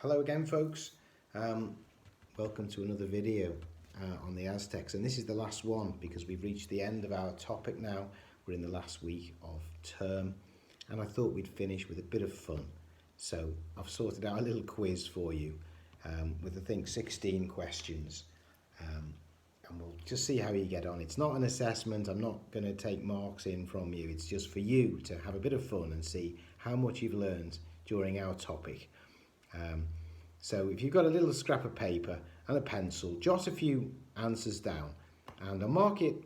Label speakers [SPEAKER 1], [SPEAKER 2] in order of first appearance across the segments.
[SPEAKER 1] Hello again, folks. Welcome to another video on the Aztecs, and this is the last one because we've reached the end of our topic now. We're in the last week of term, and I thought we'd finish with a bit of fun. So I've sorted out a little quiz for you with, I think, 16 questions, and we'll just see how you get on. It's not an assessment. I'm not going to take marks in from you. It's just for you to have a bit of fun and see how much you've learned during our topic. So if you've got a little scrap of paper and a pencil, jot a few answers down, and I'll mark it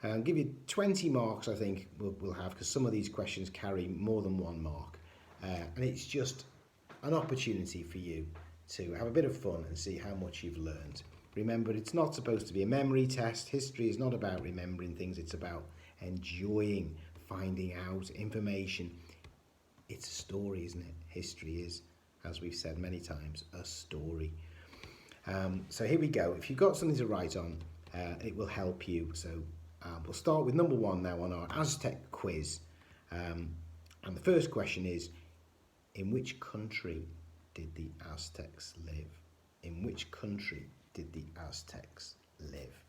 [SPEAKER 1] and give you 20 marks. I think we'll have, because some of these questions carry more than one mark, and it's just an opportunity for you to have a bit of fun and see how much you've learned. Remember, it's not supposed to be a memory test. History is not about remembering things. It's about enjoying finding out information. It's a story, isn't it? History is, as we've said many times, a story. So here we go. If you've got something to write on, it will help you. So we'll start with number one now on our Aztec quiz. And the first question is, in which country did the Aztecs live? In which country did the Aztecs live?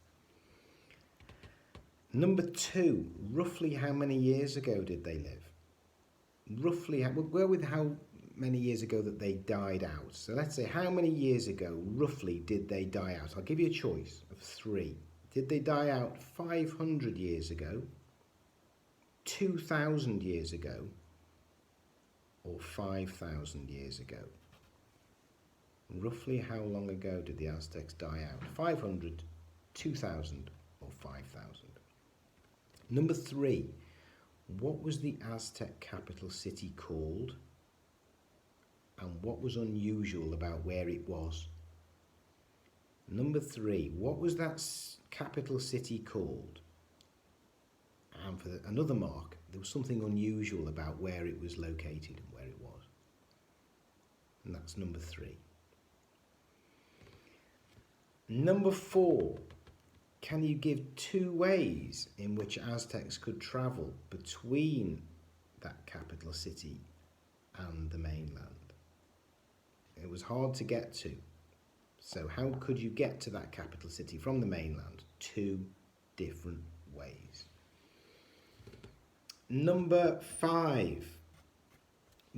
[SPEAKER 1] Number two, roughly how many years ago did they live? Roughly, we'll go with how many years ago that they died out. So let's say, how many years ago roughly did they die out? I'll give you a choice of three. Did they die out 500 years ago, 2,000 years ago, or 5,000 years ago? Roughly how long ago did the Aztecs die out? 500, 2,000, or 5,000? Number three, what was the Aztec capital city called? And what was unusual about where it was? Number three, what was that capital city called? And for another mark, there was something unusual about where it was located and where it was. And that's number three. Number four, can you give two ways in which Aztecs could travel between that capital city and the mainland? It was hard to get to. So how could you get to that capital city from the mainland? Two different ways. Number five,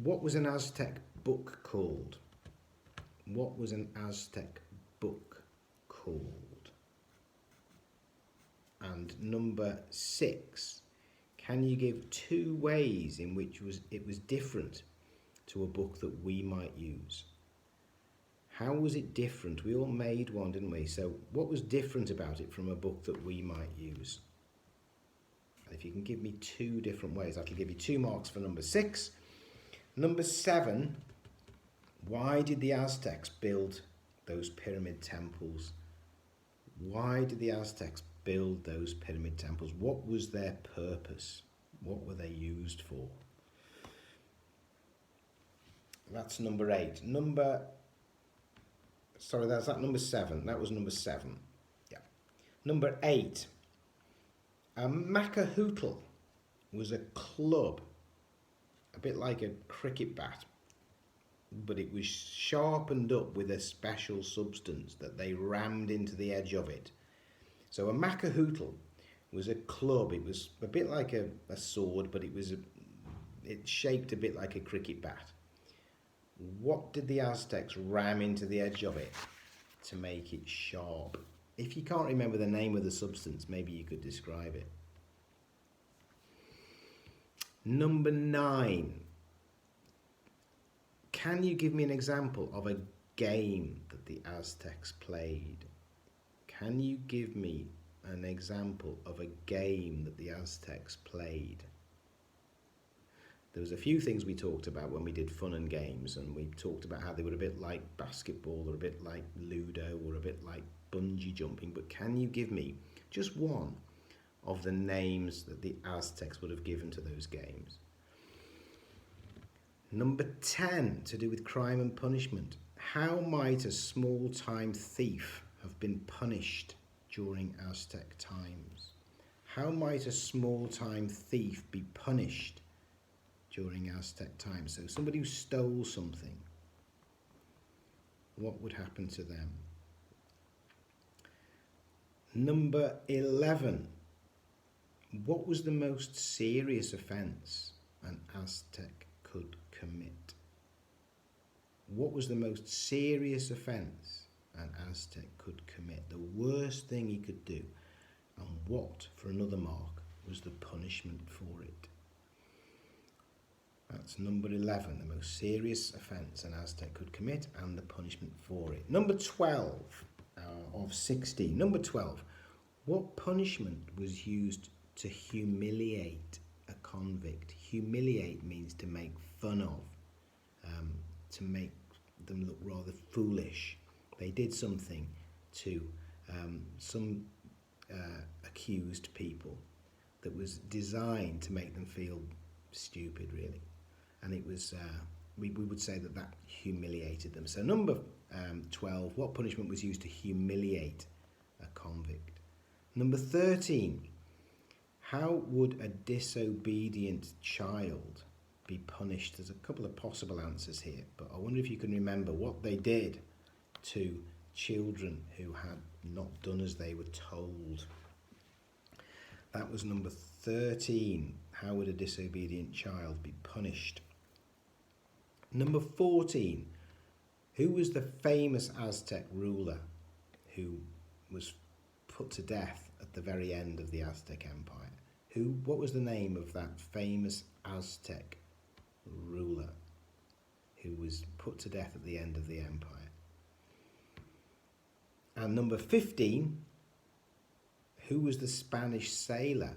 [SPEAKER 1] what was an Aztec book called? What was an Aztec book called? And number six, can you give two ways in which it was different to a book that we might use? How was it different? We all made one, didn't we? So what was different about it from a book that we might use? And if you can give me two different ways, that'll give you 2 marks for number 6. Number 7, why did the Aztecs build those pyramid temples? Why did the Aztecs build those pyramid temples? What was their purpose? What were they used for? That's number 8. That's that number 7. That was number 7. Yeah. Number 8. A macahootl was a club, a bit like a cricket bat, but it was sharpened up with a special substance that they rammed into the edge of it. So a macahootl was a club. It was a bit like a sword, but it shaped a bit like a cricket bat. What did the Aztecs ram into the edge of it to make it sharp? If you can't remember the name of the substance, maybe you could describe it. Number 9. Can you give me an example of a game that the Aztecs played? Can you give me an example of a game that the Aztecs played? There was a few things we talked about when we did fun and games, and we talked about how they were a bit like basketball, or a bit like Ludo, or a bit like bungee jumping. But can you give me just one of the names that the Aztecs would have given to those games? Number 10, to do with crime and punishment. How might a small-time thief have been punished during Aztec times? How might a small-time thief be punished during Aztec times? So somebody who stole something. What would happen to them? Number 11. What was the most serious offence an Aztec could commit? What was the most serious offence an Aztec could commit? The worst thing he could do. And what, for another mark, was the punishment for it? That's number 11, the most serious offence an Aztec could commit and the punishment for it. Number 12 of 16. Number 12. What punishment was used to humiliate a convict? Humiliate means to make fun of, to make them look rather foolish. They did something to some accused people that was designed to make them feel stupid, really. And it was, we would say that humiliated them. So number 12, what punishment was used to humiliate a convict? Number 13, how would a disobedient child be punished? There's a couple of possible answers here, but I wonder if you can remember what they did to children who had not done as they were told. That was number 13. How would a disobedient child be punished? Number 14. Who was the famous Aztec ruler who was put to death at the very end of the Aztec Empire? What was the name of that famous Aztec ruler who was put to death at the end of the empire? And number 15, who was the Spanish sailor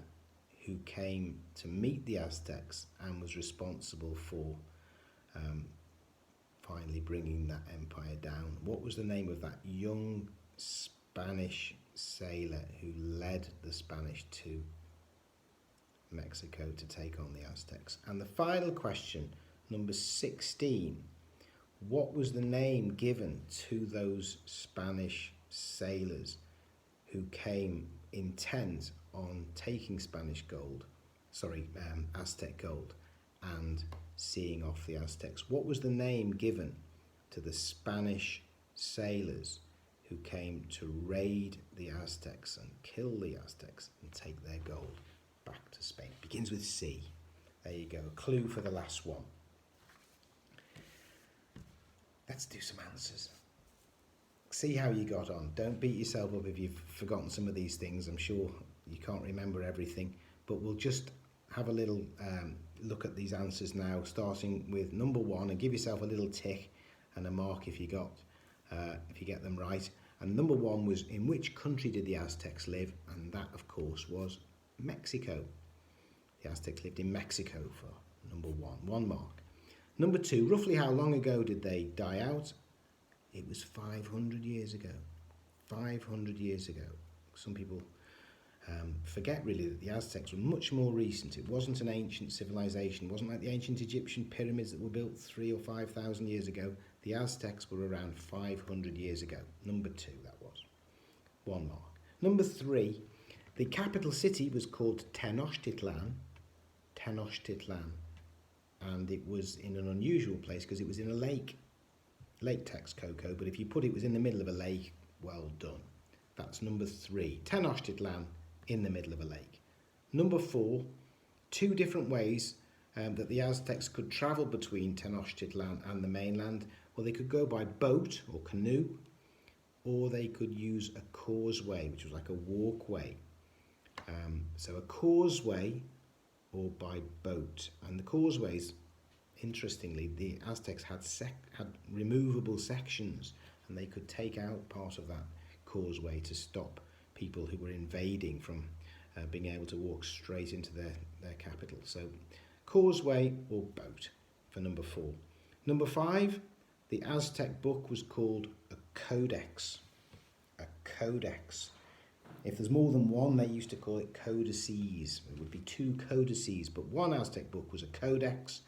[SPEAKER 1] who came to meet the Aztecs and was responsible for finally bringing that empire down? What was the name of that young Spanish sailor who led the Spanish to Mexico to take on the Aztecs? And the final question, number 16, what was the name given to those Spanish sailors who came intent on taking Aztec gold and seeing off the Aztecs? What was the name given to the Spanish sailors who came to raid the Aztecs and kill the Aztecs and take their gold back to Spain? It begins with C. There you go, a clue for the last one. Let's do some answers. See how you got on. Don't beat yourself up if you've forgotten some of these things. I'm sure you can't remember everything, but we'll just have a little look at these answers now, starting with number 1, and give yourself a little tick and a mark if you get them right. And number 1 was, in which country did the Aztecs live? And that, of course, was Mexico. The Aztecs lived in Mexico for number 1 mark. Number 2, roughly how long ago did they die out? It was 500 years ago. 500 years ago. Some people forget really that the Aztecs were much more recent. It wasn't an ancient civilization. It wasn't like the ancient Egyptian pyramids that were built 3,000 or 5,000 years ago. The Aztecs were around 500 years ago. Number 2, that was. 1 mark. Number 3, the capital city was called Tenochtitlan. Tenochtitlan. And it was in an unusual place because it was in a lake. Lake Texcoco, but if you put it was in the middle of a lake, well done. That's number 3. Tenochtitlan in the middle of a lake. Number 4, 2 different ways that the Aztecs could travel between Tenochtitlan and the mainland. Well, they could go by boat or canoe, or they could use a causeway, which was like a walkway. So a causeway or by boat. And the causeways, interestingly, the Aztecs had removable sections, and they could take out part of that causeway to stop people who were invading from being able to walk straight into their capital. So causeway or boat for number 4. Number 5, the Aztec book was called a codex. A codex. If there's more than one, they used to call it codices. It would be 2 codices, but one Aztec book was a codex.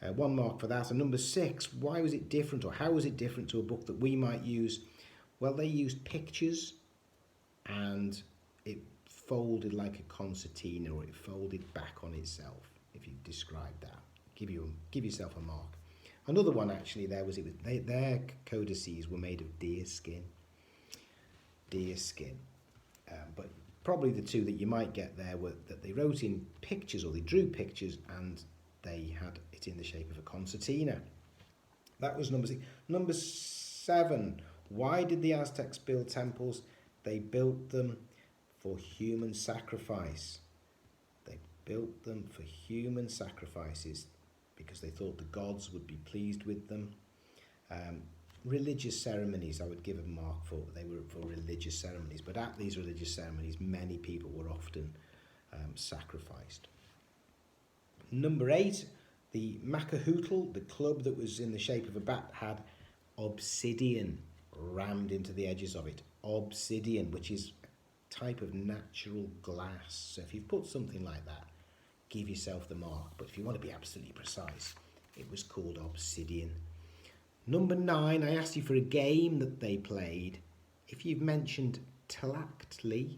[SPEAKER 1] 1 mark for that. And number 6, why was it different, or how was it different to a book that we might use? Well, they used pictures, and it folded like a concertina, or it folded back on itself, if you describe that. Give yourself a mark. Another one actually there was their codices were made of deer skin. Deer skin. But probably the two that you might get there were that they wrote in pictures, or they drew pictures, and they had it in the shape of a concertina. That was number 6. Number 7. Why did the Aztecs build temples? They built them for human sacrifice. They built them for human sacrifices because they thought the gods would be pleased with them. Religious ceremonies, I would give a mark for. They were for religious ceremonies, but at these religious ceremonies, many people were often sacrificed. Number 8, the Macahootl, the club that was in the shape of a bat, had obsidian rammed into the edges of it. Obsidian, which is a type of natural glass. So if you've put something like that, give yourself the mark. But if you want to be absolutely precise, it was called obsidian. Number 9, I asked you for a game that they played. If you've mentioned Tlactli,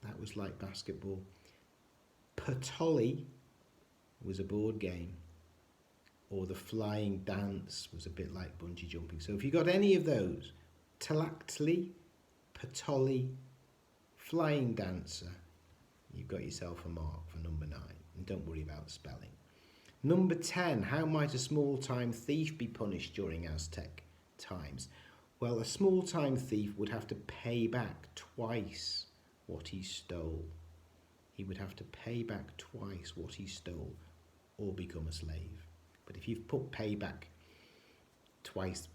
[SPEAKER 1] that was like basketball. Patoli was a board game. Or the flying dance was a bit like bungee jumping. So if you got any of those, Tlactli, Patoli, flying dancer, you've got yourself a mark for number 9. And don't worry about the spelling. Number 10, how might a small-time thief be punished during Aztec times? Well, a small-time thief would have to pay back twice what he stole. He would have to pay back twice what he stole or become a slave. But if you've put pay back twice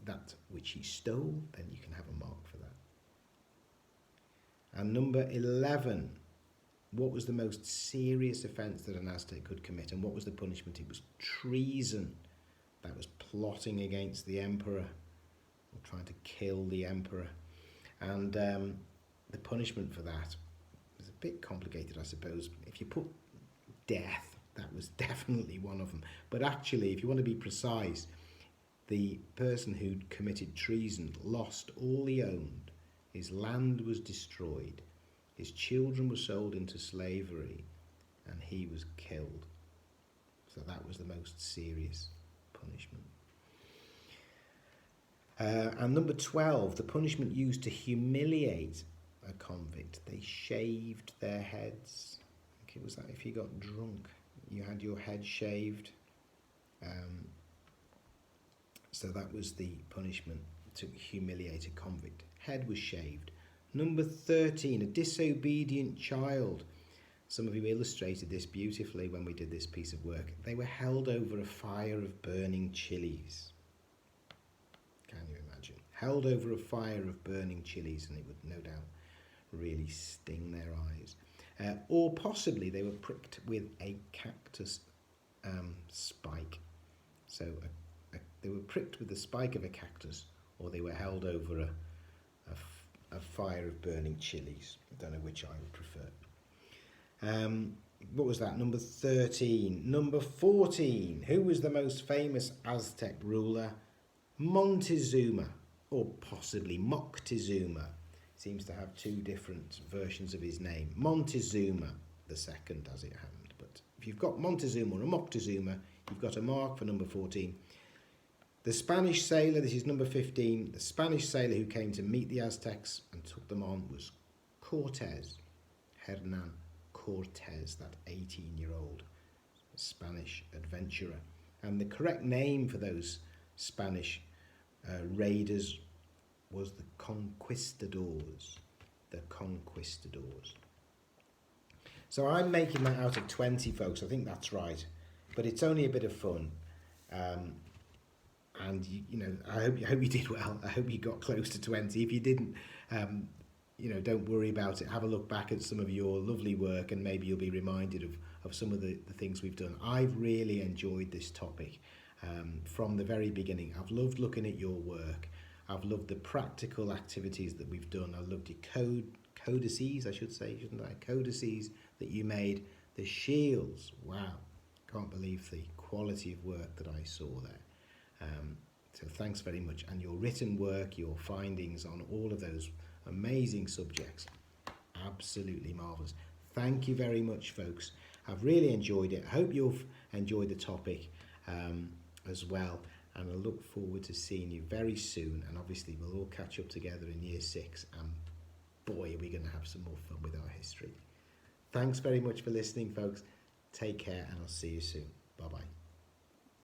[SPEAKER 1] that which he stole, then you can have a mark for that. And number 11, what was the most serious offence that an Aztec could commit, and what was the punishment? It was treason. That was plotting against the emperor, or trying to kill the emperor. And the punishment for that was a bit complicated, I suppose. If you put death, that was definitely one of them. But actually, if you want to be precise, the person who'd committed treason lost all he owned. His land was destroyed. His children were sold into slavery, and he was killed. So that was the most serious punishment. And number 12, the punishment used to humiliate a convict. They shaved their heads. I think it was that if you got drunk, you had your head shaved. So that was the punishment to humiliate a convict. Head was shaved. Number 13, a disobedient child. Some of you illustrated this beautifully when we did this piece of work. They were held over a fire of burning chilies. Can you imagine? Held over a fire of burning chilies, and it would no doubt really sting their eyes. Or possibly they were pricked with a cactus spike. So they were pricked with the spike of a cactus, or they were held over a fire of burning chilies. I don't know which I would prefer. What was that? Number 13. Number 14. Who was the most famous Aztec ruler? Montezuma, or possibly Moctezuma. Seems to have two different versions of his name. Montezuma the second, as it happened. But if you've got Montezuma or a Moctezuma, you've got a mark for number 14. The Spanish sailor, this is number 15, the Spanish sailor who came to meet the Aztecs and took them on was Cortes, Hernan Cortes, that 18-year-old Spanish adventurer. And the correct name for those Spanish raiders was the conquistadors. The conquistadors. So I'm making that out of 20, folks. I think that's right. But it's only a bit of fun. And you know, I hope you did well. I hope you got close to 20. If you didn't, you know, don't worry about it. Have a look back at some of your lovely work, and maybe you'll be reminded of some of the things we've done. I've really enjoyed this topic from the very beginning. I've loved looking at your work. I've loved the practical activities that we've done. I loved your codices, I should say, shouldn't I? Codices that you made. The shields. Wow, can't believe the quality of work that I saw there. So thanks very much, and your written work, your findings on all of those amazing subjects, absolutely marvellous. Thank you very much, folks. I've really enjoyed it. I hope you've enjoyed the topic, and as well. And I look forward to seeing you very soon. And obviously we'll all catch up together in year 6. And boy, are we going to have some more fun with our history. Thanks very much for listening, folks. Take care, and I'll see you soon. Bye-bye.